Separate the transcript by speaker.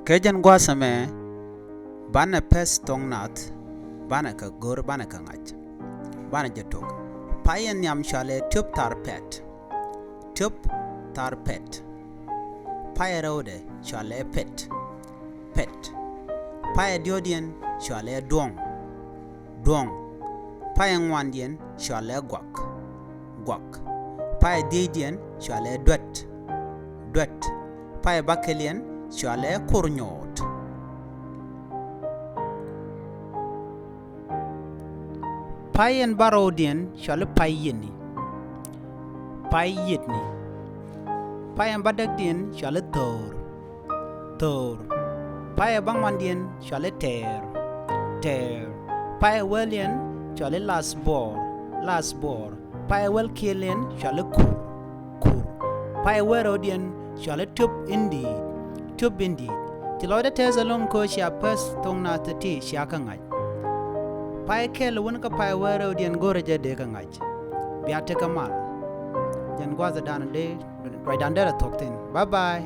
Speaker 1: Kejan guasame bana pes thoknath bana ka gor bana ka ngach bana jatok payan nyam shale tup thar Päth tup thar Päth paya rode shale Päth paya diodien shale duong paya ngwandien shale Guak paya didien shale Duät paya bakelien shale Kornyoot payen barodien shale yiëtni payen badagdien shale thar paya bangwandien shale Tɛɛr paya welien shale Laathbuɔɔr paya welkelien shale kur paya werodien shale tup indeed Tilode tezalum ko shia pes thoknath ti shia ka ngaj paya kel won ka paya werodien gore jade ka ngaj biate kamal jan gwaza dan de right under the thoktin bye